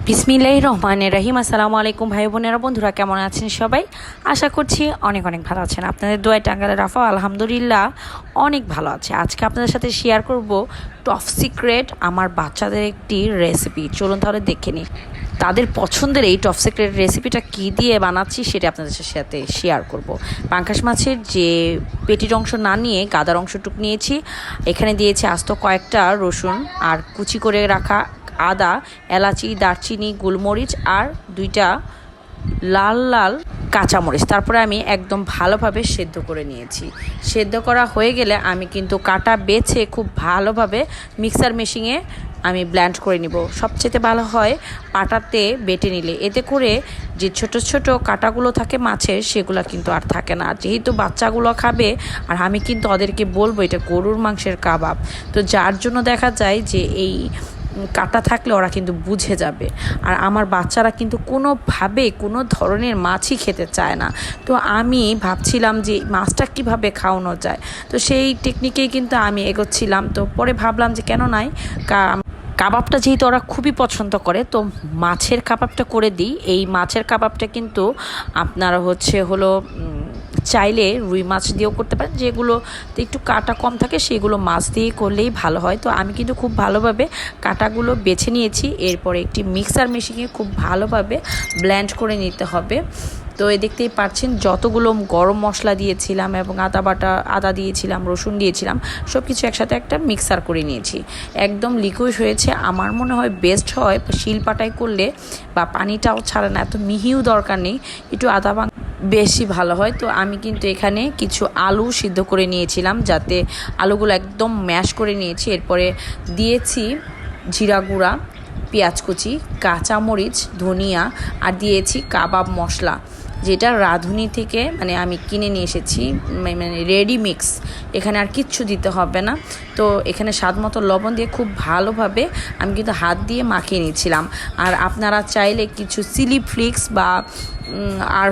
বিসমিল্লাহির রহমানির রহিম। আসসালামু আলাইকুম ভাই বোনেরা, বন্ধুরা কেমন আছেন সবাই? আশা করছি অনেক অনেক ভালো আছেন। আপনাদের দোয়ায় টাঙ্গাইলের রাফা আলহামদুলিল্লাহ অনেক ভালো আছে। আজকে আপনাদের সাথে শেয়ার করব টপ সিক্রেট আমার বাচ্চাদের একটি রেসিপি। চলুন তাহলে দেখে নিই তাদের পছন্দের এই টপ সিক্রেট রেসিপিটা কী দিয়ে বানাচ্ছি সেটা আপনাদের সাথে শেয়ার করব। পাঙ্গাস মাছের যে পেটির অংশ না নিয়ে গাদার অংশটুকু নিয়েছি, এখানে দিয়েছি আস্ত কয়েকটা রসুন আর কুচি করে রাখা আদা, এলাচি, দারচিনি, গোলমরিচ আর 2টা লাল লাল কাঁচামরিচ। তারপরে আমি একদম ভালোভাবে সেদ্ধ করে নিয়েছি। সেদ্ধ করা হয়ে গেলে আমি কিন্তু কাটা বেছে খুব ভালোভাবে মিক্সার মেশিনে আমি ব্লেন্ড করে নিব। সবচেয়ে ভালো হয় পাটাতে বেটে নিলে, এতে করে যে ছোট ছোট কাটাগুলো থাকে মাছের সেগুলো কিন্তু আর থাকে না। যেহেতু বাচ্চাগুলো খাবে আর আমি কিন্তু ওদেরকে বলবো এটা গরুর মাংসের কাবাব, তো যার জন্য দেখা যায় যে এই কাটা থাকলে ওরা কিন্তু বুঝে যাবে। আর আমার বাচ্চারা কিন্তু কোনোভাবে কোনো ধরনের মাছই খেতে চায় না। তো আমি ভাবছিলাম যে মাছটা কিভাবে খাওয়ানো যায়, তো সেই টেকনিকেই কিন্তু আমি এগোচ্ছিলাম। তো পরে ভাবলাম যে কেন নাই, কাবাবটা যেহেতু ওরা খুবই পছন্দ করে, তো মাছের কাবাবটা করে দিই। এই মাছের কাবাবটা কিন্তু আপনারা হলো চাইলে রুই মাছ দিয়েও করতে পারেন, যেগুলোতে একটু কাটা কম থাকে সেগুলো মাছ দিয়ে করলেই ভালো হয়। তো আমি কিন্তু খুব ভালোভাবে কাটাগুলো বেছে নিয়েছি। এরপরে একটি মিক্সার মেশিনে খুব ভালোভাবে ব্লেন্ড করে নিতে হবে। তো দেখতেই পাচ্ছেন যতগুলো গরম মশলা দিয়েছিলাম এবং আদা দিয়েছিলাম, রসুন দিয়েছিলাম, সব কিছু একসাথে একটা মিক্সার করে নিয়েছি। একদম লিকুইড হয়েছে। আমার মনে হয় বেস্ট হয় শিলপাটায় করলে, বা পানিটাও ছাড়ে না, এত মিহিও দরকার নেই, একটু আদা বেশি ভালো হয়। তো আমি কিন্তু এখানে কিছু আলু সিদ্ধ করে নিয়েছিলাম, যাতে আলুগুলো একদম ম্যাশ করে নিয়েছি। এরপরে দিয়েছি জিরা গুঁড়া, পেঁয়াজ কুচি, কাঁচামরিচ, ধনিয়া আর দিয়েছি কাবাব মশলা, যেটা রাঁধুনি থেকে আমি কিনে নিয়ে এসেছি, রেডি মিক্স। এখানে আর কিচ্ছু দিতে হবে না। তো এখানে স্বাদ মতো লবণ দিয়ে খুব ভালোভাবে আমি কিন্তু হাত দিয়ে মাখিয়ে নিয়েছিলাম। আর আপনারা চাইলে কিছু চিলি ফ্লেক্স বা আর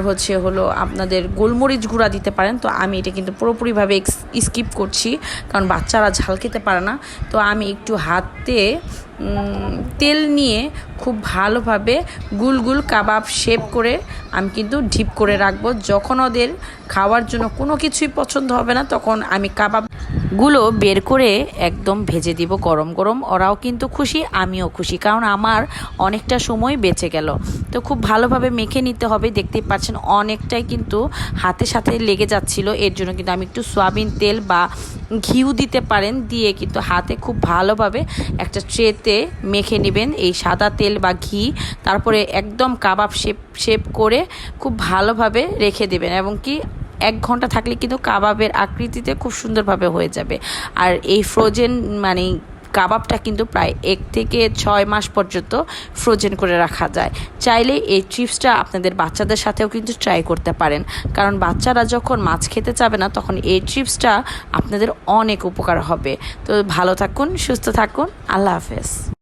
আপনাদের গোলমরিচ গুঁড়া দিতে পারেন। তো আমি এটা কিন্তু পুরোপুরিভাবে স্কিপ করছি, কারণ বাচ্চারা ঝাল খেতে পারে না। তো আমি একটু হাতে তেল নিয়ে খুব ভালোভাবে গুল গুল কাবাব শেপ করে আমি কিন্তু ডিপ করে রাখবো। যখন ওদের খাওয়ার জন্য কোনো কিছুই পছন্দ হবে না, তখন আমি কাবাবগুলো বের করে একদম ভেজে দিব গরম গরম। ওরাও কিন্তু খুশি, আমিও খুশি, কারণ আমার অনেকটা সময় বেঁচে গেল। তো খুব ভালোভাবে মেখে নিতে হবে। দেখতেই পাচ্ছেন অনেকটাই কিন্তু হাতের সাথে লেগে যাচ্ছিল, এর জন্য কিন্তু আমি একটু সয়াবিন তেল বা ঘিউ দিতে পারেন, দিয়ে কিন্তু হাতে খুব ভালোভাবে একটা ট্রেতে মেখে নেবেন এই সাদা তেল বা ঘি। তারপরে একদম কাবাব শেপ করে খুব ভালোভাবে রেখে দেবেন, এবং কি 1 ঘন্টা থাকলে কিন্তু কাবাবের আকৃতিতে খুব সুন্দরভাবে হয়ে যাবে। আর এই ফ্রোজেন কাবাবটা কিন্তু প্রায় 1 থেকে 6 মাস পর্যন্ত ফ্রোজেন করে রাখা যায়। চাইলে এই টিপসটা আপনাদের বাচ্চাদের সাথেও কিন্তু ট্রাই করতে পারেন, কারণ বাচ্চারা যখন মাছ খেতে চাবে না তখন এই টিপসটা আপনাদের অনেক উপকার হবে। তো ভালো থাকুন, সুস্থ থাকুন, আল্লাহ হাফেজ।